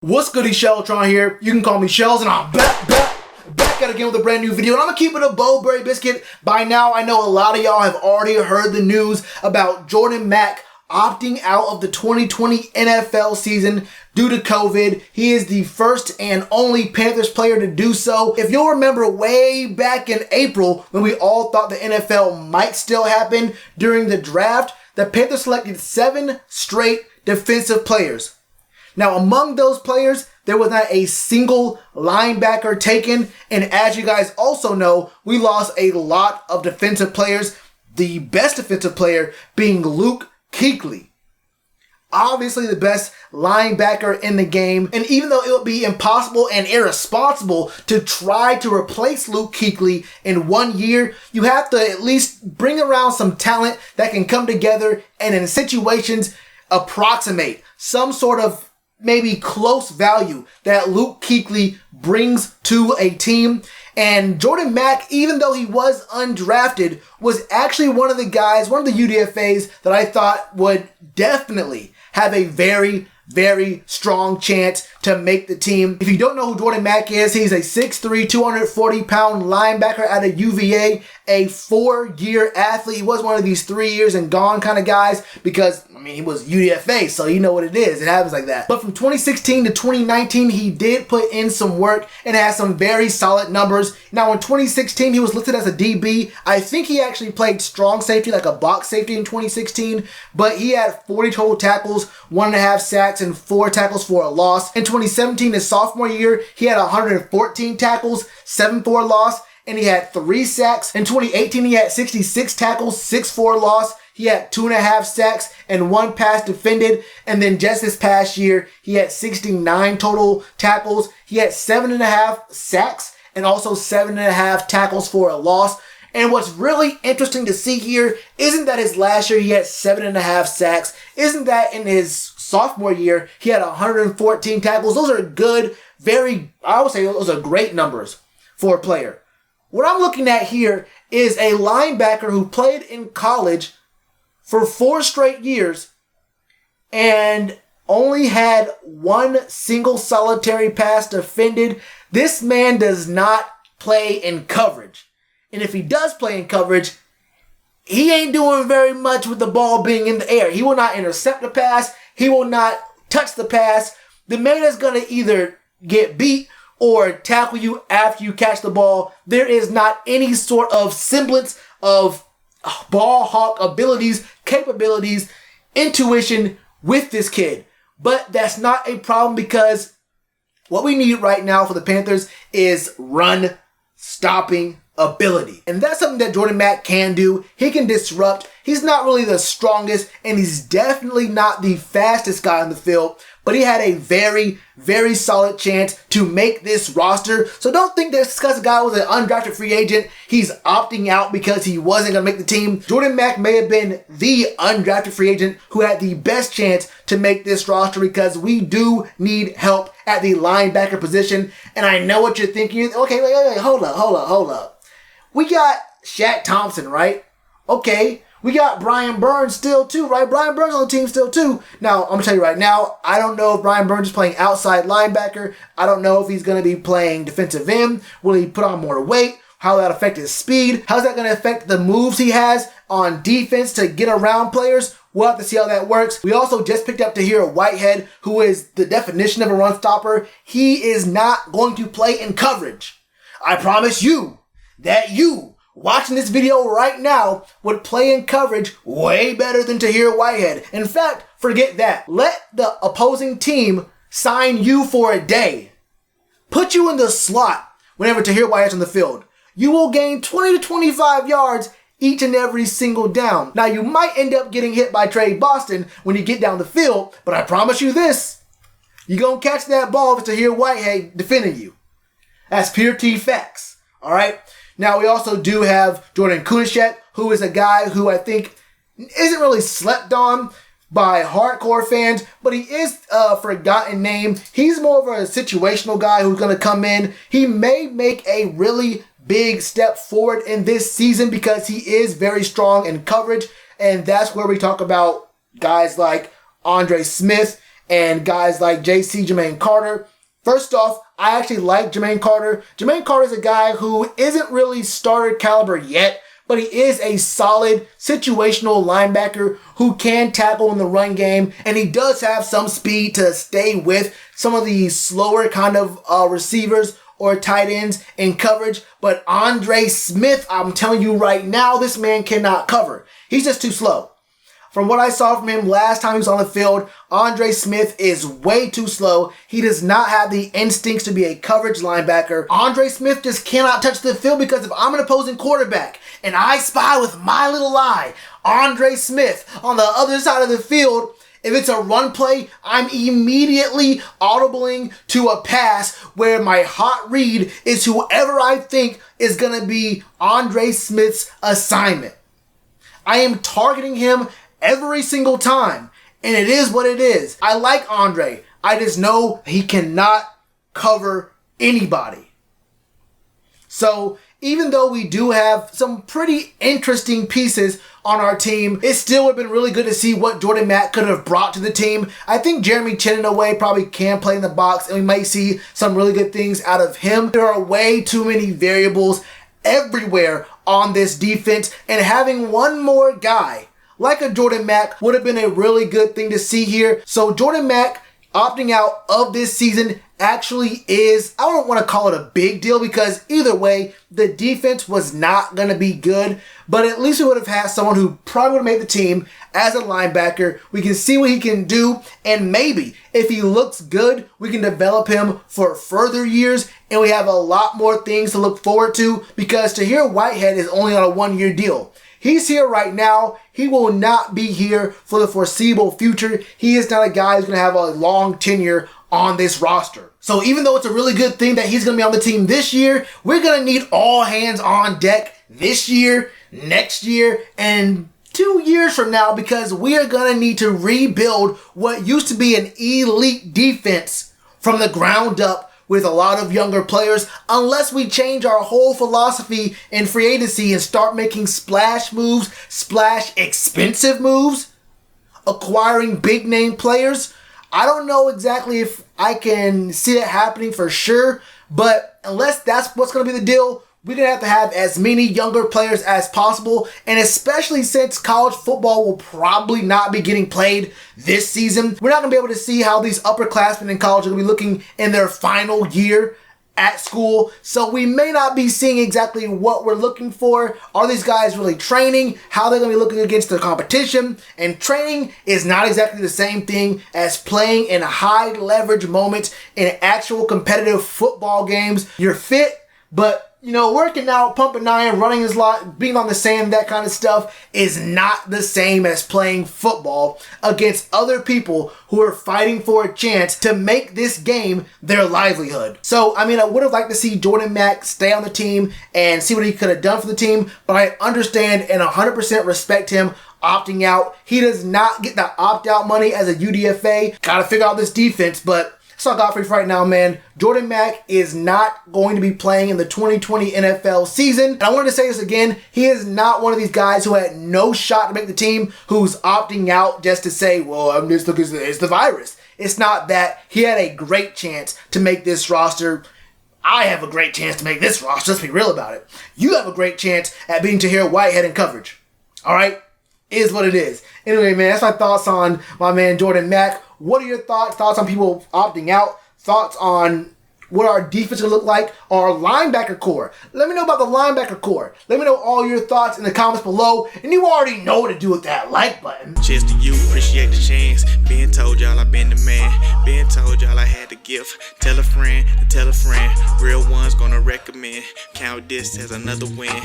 What's goody, Shellitronnn here. You can call me Shells, and I'm back at again with a brand new video. And I'm gonna keep it a Bowberry biscuit. By now, I know a lot of y'all have already heard the news about Jordan Mack opting out of the 2020 NFL season due to COVID. He is the first and only Panthers player to do so. If you'll remember way back in April, when we all thought the NFL might still happen during the draft, the Panthers selected 7 straight defensive players. Now, among those players, there was not a single linebacker taken. And as you guys also know, we lost a lot of defensive players. The best defensive player being Luke Kuechly. Obviously the best linebacker in the game. And even though it would be impossible and irresponsible to try to replace Luke Kuechly in 1 year, you have to at least bring around some talent that can come together and in situations approximate some sort of maybe close value that Luke Kuechly brings to a team. And Jordan Mack, even though he was undrafted, was actually one of the guys, one of the UDFAs that I thought would definitely have a very, very strong chance to make the team. If you don't know who Jordan Mack is, he's a 6'3", 240-pound linebacker out of UVA, a 4-year athlete. He was one of these 3 years and gone kind of guys because, I mean, he was UDFA, so you know what it is. It happens like that. But from 2016 to 2019, he did put in some work and has some very solid numbers. Now, in 2016, he was listed as a DB. I think he actually played strong safety, like a box safety in 2016, but he had 40 total tackles, 1.5 sacks, and 4 tackles for a loss. In 2017, his sophomore year, he had 114 tackles, 7 for a loss, and he had 3 sacks. In 2018, he had 66 tackles, 6 for a loss. He had 2.5 sacks and 1 pass defended. And then just this past year, he had 69 total tackles. He had 7.5 sacks and also 7.5 tackles for a loss. And what's really interesting to see here isn't that his last year he had 7.5 sacks. Isn't that in his sophomore year he had 114 tackles. Those are good, I would say those are great numbers for a player. What I'm looking at here is a linebacker who played in college for 4 straight years and only had 1 single solitary pass defended. This man does not play in coverage. And if he does play in coverage, he ain't doing very much with the ball being in the air. He will not intercept the pass. He will not touch the pass. The man is going to either get beat or tackle you after you catch the ball. There is not any sort of semblance of ball hawk abilities, capabilities, intuition with this kid. But that's not a problem because what we need right now for the Panthers is run stopping ability. And that's something that Jordan Mack can do. He can disrupt. He's not really the strongest, and he's definitely not the fastest guy on the field, but he had a very, very solid chance to make this roster. So don't think that because the guy was an undrafted free agent, he's opting out because he wasn't going to make the team. Jordan Mack may have been the undrafted free agent who had the best chance to make this roster because we do need help at the linebacker position. And I know what you're thinking. Okay, wait, hold up. We got Shaq Thompson, right? Okay. We got Brian Burns still too, right? Brian Burns on the team still too. Now, I'm going to tell you right now, I don't know if Brian Burns is playing outside linebacker. I don't know if he's going to be playing defensive end. Will he put on more weight? How will that affect his speed? How's that going to affect the moves he has on defense to get around players? We'll have to see how that works. We also just picked up Tahir Whitehead, who is the definition of a run stopper. He is not going to play in coverage. I promise you that you watching this video right now would play in coverage way better than Tahir Whitehead. In fact, forget that. Let the opposing team sign you for a day. Put you in the slot whenever Tahir Whitehead's on the field. You will gain 20 to 25 yards each and every single down. Now, you might end up getting hit by Trey Boston when you get down the field, but I promise you this. You're going to catch that ball if it's Tahir Whitehead defending you. That's pure T facts. All right? Now, we also do have Jordan Kunichet, who is a guy who I think isn't really slept on by hardcore fans, but he is a forgotten name. He's more of a situational guy who's going to come in. He may make a really big step forward in this season because he is very strong in coverage, and that's where we talk about guys like Andre Smith and guys like Jermaine Carter. First off, I actually like Jermaine Carter. Jermaine Carter is a guy who isn't really starter caliber yet, but he is a solid situational linebacker who can tackle in the run game, and he does have some speed to stay with some of the slower kind of receivers or tight ends in coverage. But Andre Smith, I'm telling you right now, this man cannot cover. He's just too slow. From what I saw from him last time he was on the field, Andre Smith is way too slow. He does not have the instincts to be a coverage linebacker. Andre Smith just cannot touch the field because if I'm an opposing quarterback and I spy with my little eye Andre Smith on the other side of the field, if it's a run play, I'm immediately audibling to a pass where my hot read is whoever I think is going to be Andre Smith's assignment. I am targeting him every single time, and it is what it is. I like Andre. I just know he cannot cover anybody. So even though we do have some pretty interesting pieces on our team, it still would have been really good to see what Jordan Mack could have brought to the team. I think Jeremy Chin in a way probably can play in the box, and we might see some really good things out of him. There are way too many variables everywhere on this defense, and having one more guy like a Jordan Mack would have been a really good thing to see here. So Jordan Mack opting out of this season actually is, I don't want to call it a big deal because either way, the defense was not going to be good, but at least we would have had someone who probably would have made the team as a linebacker. We can see what he can do, and maybe if he looks good, we can develop him for further years, and we have a lot more things to look forward to because Tahir Whitehead is only on a 1-year deal. He's here right now. He will not be here for the foreseeable future. He is not a guy who's going to have a long tenure on this roster. So even though it's a really good thing that he's going to be on the team this year, we're going to need all hands on deck this year, next year, and 2 years from now because we are going to need to rebuild what used to be an elite defense from the ground up with a lot of younger players, unless we change our whole philosophy in free agency and start making splash moves, splash expensive moves, acquiring big name players. I don't know exactly if I can see it happening for sure, but unless that's what's going to be the deal, we're going to have as many younger players as possible, and especially since college football will probably not be getting played this season, we're not going to be able to see how these upperclassmen in college are going to be looking in their final year at school. So we may not be seeing exactly what we're looking for. Are these guys really training? How they're going to be looking against the competition? And training is not exactly the same thing as playing in high leverage moments in actual competitive football games. You're fit, but working out, pumping iron, running his lot, being on the sand, that kind of stuff is not the same as playing football against other people who are fighting for a chance to make this game their livelihood. So, I would have liked to see Jordan Mack stay on the team and see what he could have done for the team, but I understand and 100% respect him opting out. He does not get the opt-out money as a UDFA. Got to figure out this defense, but that's all I got for you right now, man. Jordan Mack is not going to be playing in the 2020 NFL season. And I wanted to say this again. He is not one of these guys who had no shot to make the team who's opting out just to say, well, I'm just looking, it's the virus. It's not that. He had a great chance to make this roster. I have a great chance to make this roster. Let's be real about it. You have a great chance at being Tahir Whitehead in coverage. All right? Is what it is. Anyway, man, that's my thoughts on my man Jordan Mack. What are your thoughts? Thoughts on people opting out? Thoughts on what our defense will look like? Our linebacker core. Let me know about the linebacker core. Let me know all your thoughts in the comments below. And you already know what to do with that like button. Cheers to you, appreciate the chance. Been told y'all I been the man. Been told y'all I had the gift. Tell a friend to tell a friend. Real ones gonna recommend. Count this as another win.